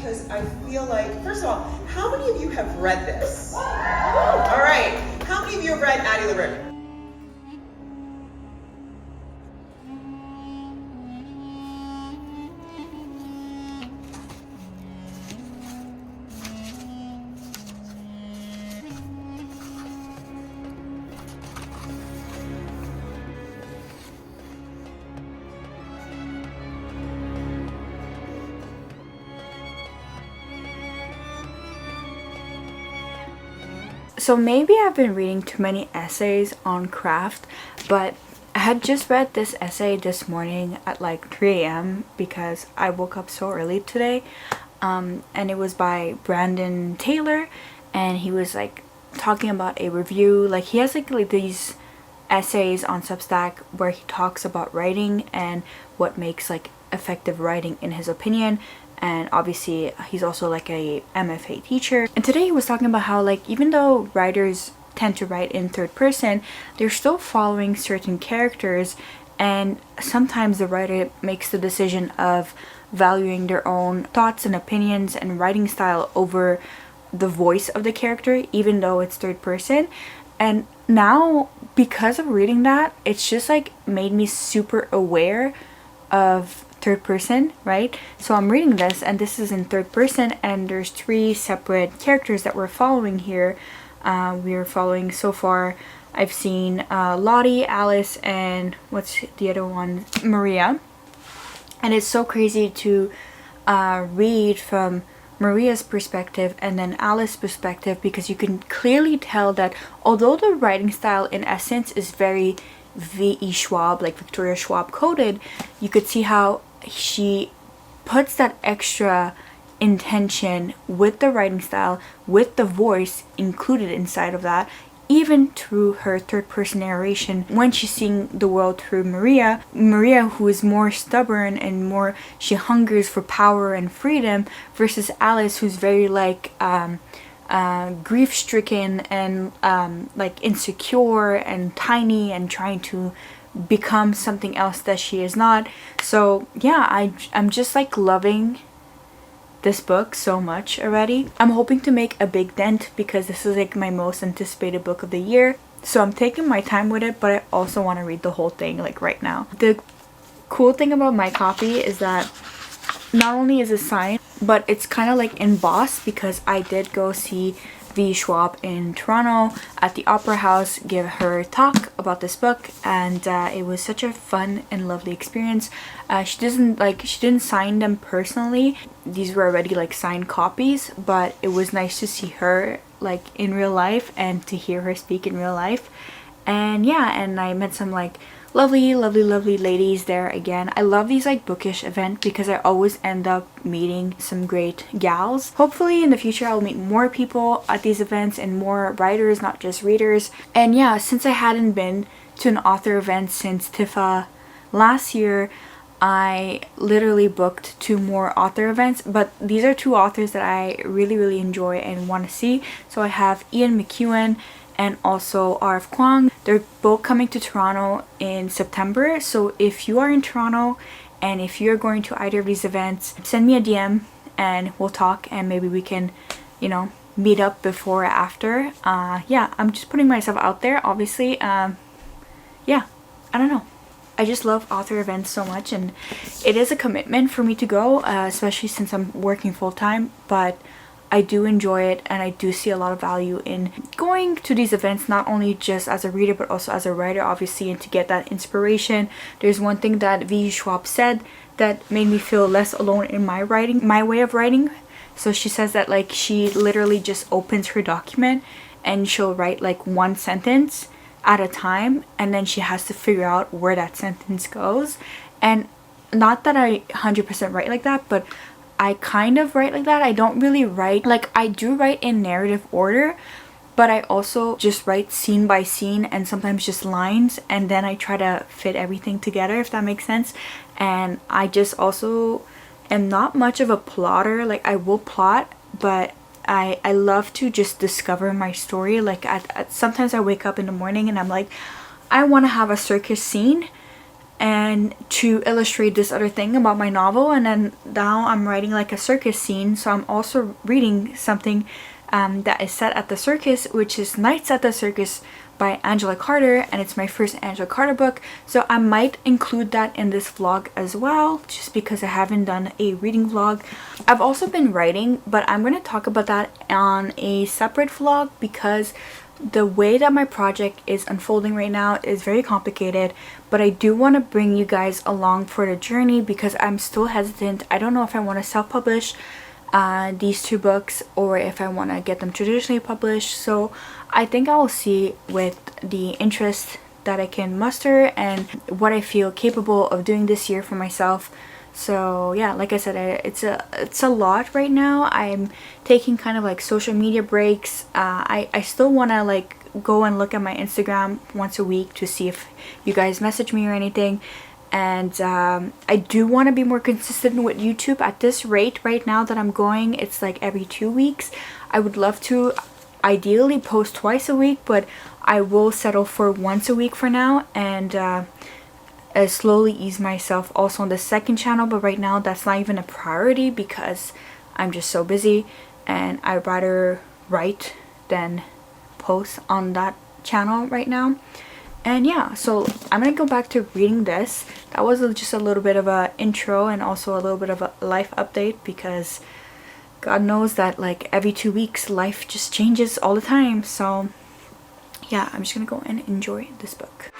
because I feel like, first of all, how many of you have read this? All right. How many of you have read Addie LaRue? So maybe I've been reading too many essays on craft, but I had just read this essay this morning at like 3 a.m. because I woke up so early today. And it was by Brandon Taylor, and he was like talking about a review. Like he has like these essays on Substack where he talks about writing and what makes like effective writing in his opinion. And obviously he's also like a MFA teacher, and today he was talking about how like even though writers tend to write in third person, they're still following certain characters, and sometimes the writer makes the decision of valuing their own thoughts and opinions and writing style over the voice of the character even though it's third person. And now because of reading that, it's just like made me super aware of third person, right? So I'm reading this and this is in third person, and there's 3 separate characters that we're following here. We're following so far, I've seen Lottie, Alice, and what's the other one, Maria. And it's so crazy to read from Maria's perspective and then Alice's perspective, because you can clearly tell that although the writing style in essence is very V.E. Schwab, like Victoria Schwab coded, you could see how she puts that extra intention with the writing style, with the voice included inside of that, even through her third person narration when she's seeing the world through Maria, who is more stubborn and more, she hungers for power and freedom, versus Alice, who's very like grief stricken and like insecure and tiny and trying to become something else that she is not. So yeah, I'm just like loving this book so much already. I'm hoping to make a big dent because this is like my most anticipated book of the year. So I'm taking my time with it, but I also want to read the whole thing like right now. The cool thing about my copy is that not only is it signed, but it's kind of like embossed, because I did go see V. Schwab in Toronto at the Opera House, give her talk about this book, and it was such a fun and lovely experience. She didn't sign them personally. These were already like signed copies, but it was nice to see her like in real life and to hear her speak in real life. And yeah, and I met some like lovely ladies there again. I love these like bookish events because I always end up meeting some great gals. Hopefully in the future I'll meet more people at these events and more writers, not just readers. And yeah, since I hadn't been to an author event since TIFA last year, I literally booked 2 more author events, but these are 2 authors that I really enjoy and want to see. So I have Ian McEwan and also R.F. Kuang. They're both coming to Toronto in September. So if you are in Toronto and if you're going to either of these events, send me a DM and we'll talk, and maybe we can, you know, meet up before or after. Yeah, I'm just putting myself out there, obviously. Yeah, I don't know. I just love author events so much, and it is a commitment for me to go, especially since I'm working full-time, but I do enjoy it and I do see a lot of value in going to these events, not only just as a reader but also as a writer, obviously, and to get that inspiration. There's one thing that V. Schwab said that made me feel less alone in my writing, my way of writing. So she says that like she literally just opens her document and she'll write like 1 sentence at a time, and then she has to figure out where that sentence goes. And not that I 100% write like that, but I kind of write like that. I don't really write, like I do write in narrative order, but I also just write scene by scene and sometimes just lines, and then I try to fit everything together, if that makes sense. And I just also am not much of a plotter. Like I will plot, but I love to just discover my story. Like sometimes I wake up in the morning and I'm like, I want to have a circus scene, and to illustrate this other thing about my novel. And then now I'm writing like a circus scene, so I'm also reading something that is set at the circus, which is Nights at the Circus by Angela Carter, and it's my first Angela Carter book, so I might include that in this vlog as well, just because I haven't done a reading vlog. I've also been writing, but I'm going to talk about that on a separate vlog because the way that my project is unfolding right now is very complicated, but I do want to bring you guys along for the journey because I'm still hesitant. I don't know if I want to self-publish these two books or if I want to get them traditionally published, so I think I will see with the interest that I can muster and what I feel capable of doing this year for myself. So yeah, like I said, it's a lot right now. I'm taking kind of like social media breaks. I still want to like go and look at my Instagram once a week to see if you guys message me or anything. And I do want to be more consistent with YouTube. At this rate right now that I'm going, it's like every 2 weeks. I would love to ideally post twice a week, but I will settle for once a week for now, and slowly ease myself also on the second channel. But right now that's not even a priority because I'm just so busy, and I'd rather write than post on that channel right now. And yeah, so I'm gonna go back to reading this. That was just a little bit of a intro and also a little bit of a life update because God knows that like every 2 weeks life just changes all the time. So yeah, I'm just gonna go and enjoy this book.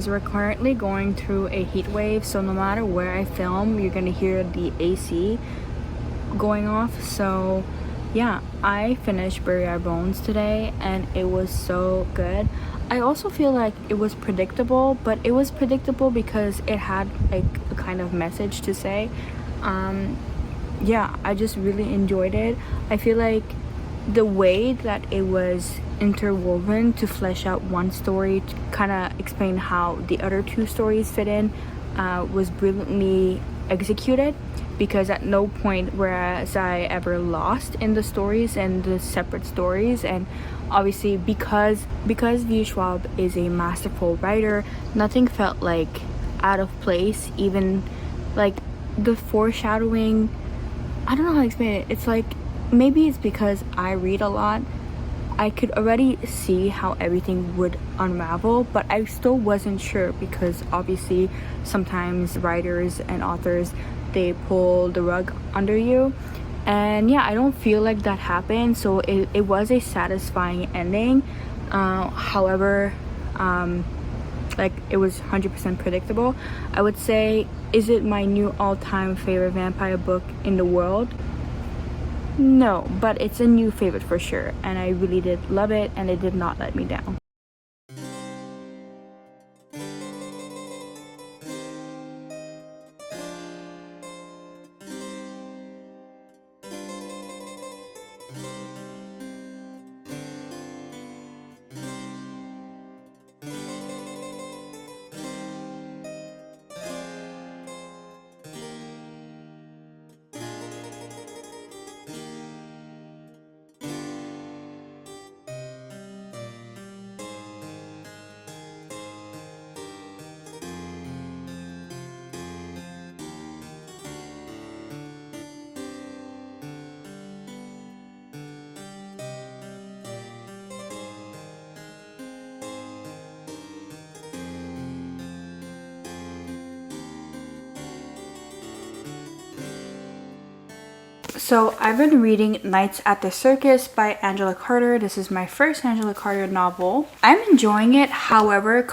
We're currently going through a heat wave, so no matter where I film, you're gonna hear the AC going off. So yeah, I finished Bury Our Bones today and it was so good. I also feel like it was predictable, but it was predictable because it had like a kind of message to say. Yeah, I just really enjoyed it. I feel like the way that it was interwoven to flesh out one story to kind of explain how the other two stories fit in was brilliantly executed, because at no point was I ever lost in the stories and the separate stories. And obviously because Schwab is a masterful writer, nothing felt like out of place. Even like the foreshadowing, I don't know how to explain it. It's like, maybe it's because I read a lot, I could already see how everything would unravel, but I still wasn't sure because obviously sometimes writers and authors, they pull the rug under you. And yeah, I don't feel like that happened, so it was a satisfying ending. However, like it was 100% predictable. I would say, is it my new all-time favorite vampire book in the world? No, but it's a new favorite for sure, and I really did love it, and it did not let me down. So I've been reading Nights at the Circus by Angela Carter. This is my first Angela Carter novel. I'm enjoying it, however,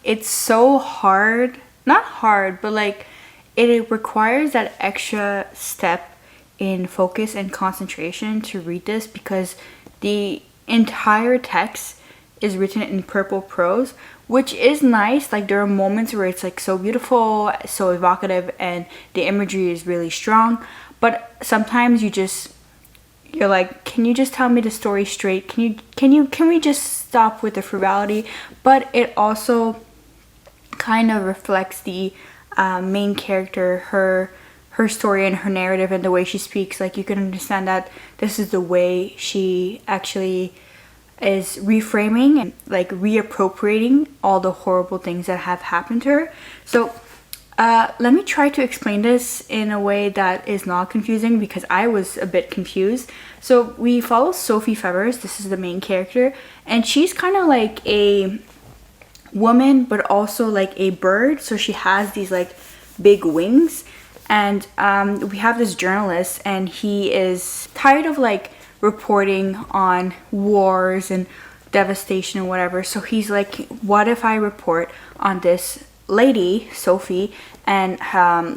it's so hard, not hard, but like it requires that extra step in focus and concentration to read this, because the entire text is written in purple prose, which is nice. Like there are moments where it's like so beautiful, so evocative, and the imagery is really strong. But sometimes you're like, can you just tell me the story straight? Can we just stop with the frivolity? But it also kind of reflects the main character, her story and her narrative and the way she speaks. Like you can understand that this is the way she actually is reframing and like reappropriating all the horrible things that have happened to her. So let me try to explain this in a way that is not confusing, because I was a bit confused. So we follow Sophie Fevers. This is the main character, and she's kind of like a woman but also like a bird. So she has these like big wings, and we have this journalist, and he is tired of like reporting on wars and devastation and whatever. So he's like, what if I report on this lady, Sophie, and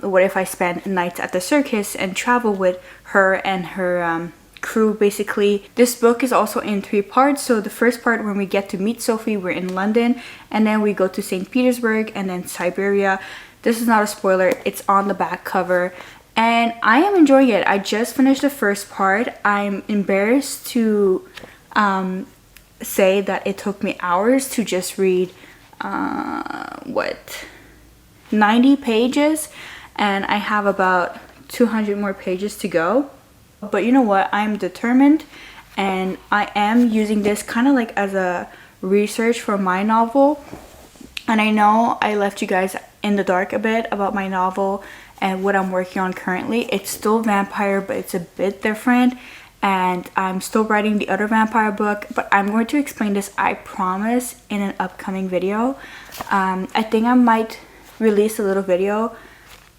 what if I spend nights at the circus and travel with her and her crew, basically. This book is also in 3 parts. So the first part, when we get to meet Sophie, we're in London, and then we go to St. Petersburg and then Siberia. This is not a spoiler, it's on the back cover, and I am enjoying it. I just finished the first part. I'm embarrassed to say that it took me hours to just read 90 pages, and I have about 200 more pages to go. But you know what, I'm determined, and I am using this kind of like as a research for my novel. And I know I left you guys in the dark a bit about my novel and what I'm working on currently. It's still vampire, but it's a bit different, and I'm still writing the other vampire book, but I'm going to explain this, I promise, in an upcoming video. I think I might release a little video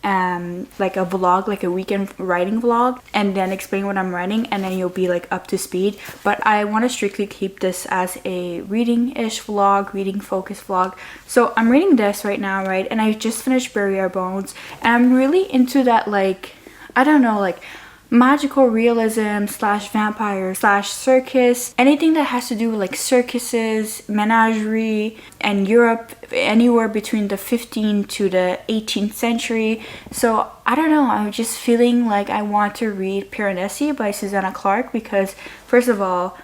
like a vlog, like a weekend writing vlog, and then explain what I'm writing, and then you'll be like up to speed. But I want to strictly keep this as a reading-ish vlog, reading focused vlog. So I'm reading this right now, right? And I just finished Bury Our Bones, and I'm really into that, like, I don't know, like magical realism slash vampire slash circus, anything that has to do with like circuses, menagerie, and Europe, anywhere between the 15th to the 18th century. So I don't know, I'm just feeling like I want to read Piranesi by Susanna Clarke, because first of all,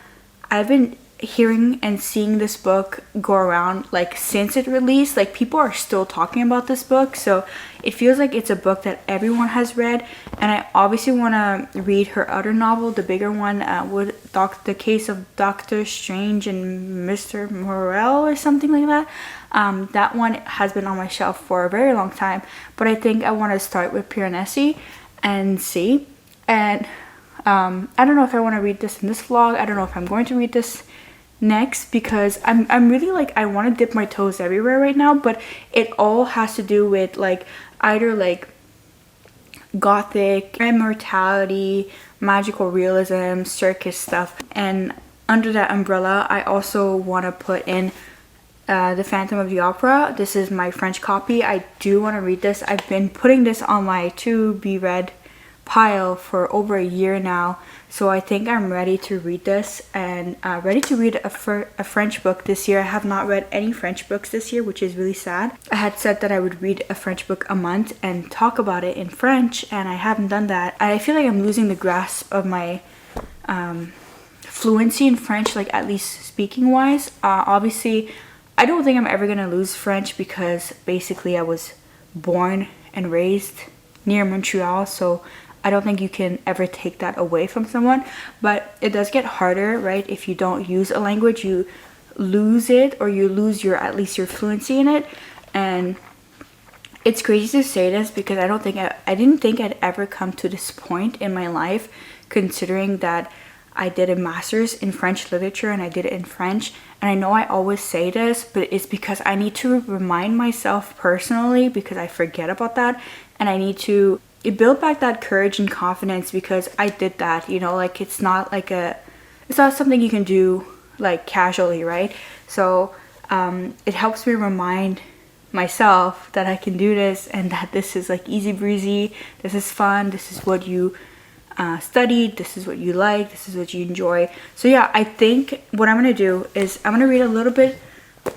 I've been hearing and seeing this book go around like since it released. Like, people are still talking about this book, so it feels like it's a book that everyone has read. And I obviously want to read her other novel, the bigger one, with the case of Dr. Strange and Mr. Morel or something like that. That one has been on my shelf for a very long time, but I think I want to start with Piranesi and see. And I don't know if I want to read this in this vlog. I don't know if I'm going to read this next, because I'm really like, I want to dip my toes everywhere right now, but it all has to do with like either like gothic, immortality, magical realism, circus stuff. And under that umbrella, I also want to put in The Phantom of the Opera. This is my French copy. I do want to read this. I've been putting this on my to be read pile for over a year now, so I think I'm ready to read this, and ready to read a French book this year. I have not read any French books this year, which is really sad. I had said that I would read a French book a month and talk about it in French, and I haven't done that. I feel like I'm losing the grasp of my fluency in French, like at least speaking wise. Obviously, I don't think I'm ever gonna lose French, because basically I was born and raised near Montreal, so I don't think you can ever take that away from someone. But it does get harder, right? If you don't use a language, you lose it, or you lose your, at least your fluency in it. And it's crazy to say this, because I didn't think I'd ever come to this point in my life, considering that I did a master's in French literature and I did it in French. And I know I always say this, but it's because I need to remind myself personally, because I forget about that, and I need to build back that courage and confidence, because I did that, you know, like it's not something you can do like casually, right? So it helps me remind myself that I can do this, and that this is like easy breezy, this is fun, this is what you studied, this is what you like, this is what you enjoy. So yeah, I think what I'm gonna do is I'm gonna read a little bit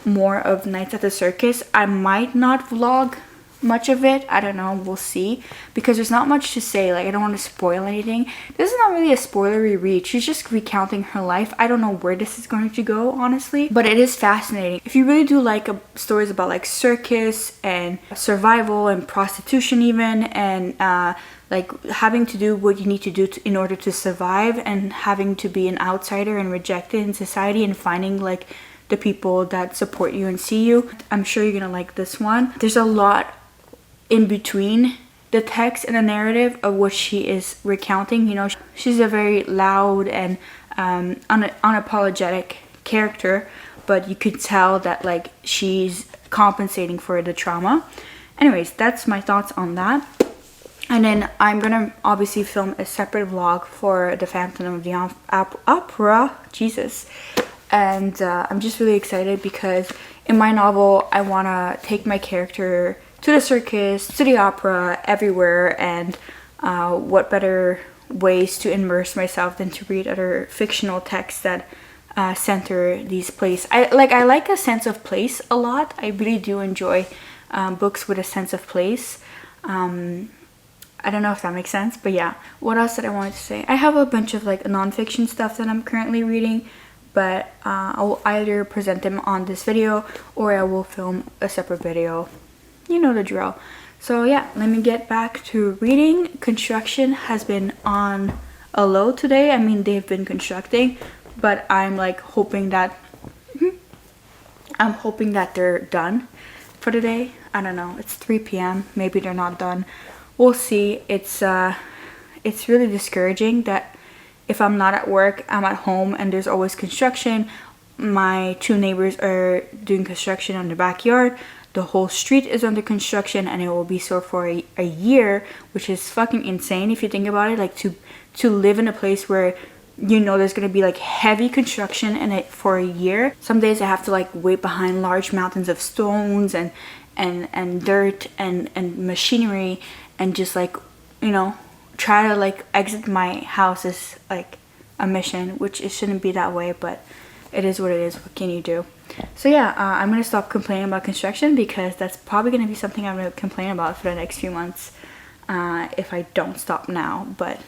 more of Nights at the Circus. I might not vlog much of it, I don't know, we'll see, because there's not much to say. Like, I don't want to spoil anything. This is not really a spoilery read. She's just recounting her life. I don't know where this is going to go, honestly, but it is fascinating. If you really do like stories about like circus and survival and prostitution even, and like having to do what you need to do in order to survive, and having to be an outsider and rejected in society, and finding like the people that support you and see you, I'm sure you're gonna like this one. There's a lot in between the text and the narrative of what she is recounting. You know, she's a very loud and unapologetic character, but you could tell that like she's compensating for the trauma. Anyways, that's my thoughts on that. And then I'm gonna obviously film a separate vlog for The Phantom of the Opera, Jesus. And I'm just really excited, because in my novel I want to take my character to the circus, to the opera, everywhere, and what better ways to immerse myself than to read other fictional texts that center these places. I like a sense of place a lot. I really do enjoy books with a sense of place. I don't know if that makes sense, but yeah. What else did I want to say? I have a bunch of like nonfiction stuff that I'm currently reading, but I will either present them on this video, or I will film a separate video. You know the drill. So yeah, let me get back to reading. Construction has been on a low today. I mean, they've been constructing, but I'm like hoping that they're done for today. I don't know. It's 3 p.m. Maybe they're not done. We'll see. It's really discouraging that if I'm not at work, I'm at home and there's always construction. My two neighbors are doing construction on the backyard. the whole street is under construction and it will be so for a year, which is fucking insane if you think about it. Like to live in a place where you know there's gonna be like heavy construction in it for a year. Some days I have to like wait behind large mountains of stones and dirt and machinery, and just like, you know, try to like exit my house is like a mission, which it shouldn't be that way, but it is what it is. What can you do? So yeah, I'm gonna stop complaining about construction, because that's probably gonna be something I'm gonna complain about for the next few months if I don't stop now. But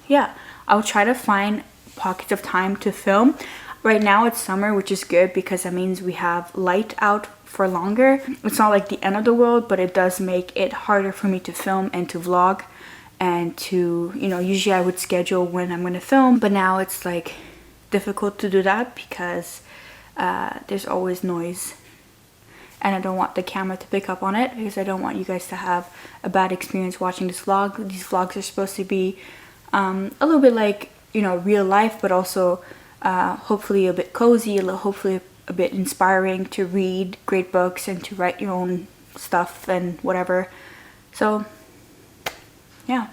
yeah, I'll try to find pockets of time to film. Right now it's summer, which is good because that means we have light out for longer. It's not like the end of the world, but it does make it harder for me to film and to vlog and to, you know, usually I would schedule when I'm gonna film, but now it's like difficult to do that because there's always noise, and I don't want the camera to pick up on it, because I don't want you guys to have a bad experience watching this vlog. These vlogs are supposed to be a little bit like, you know, real life, but also hopefully a bit cozy, hopefully a bit inspiring to read great books and to write your own stuff and whatever. So yeah.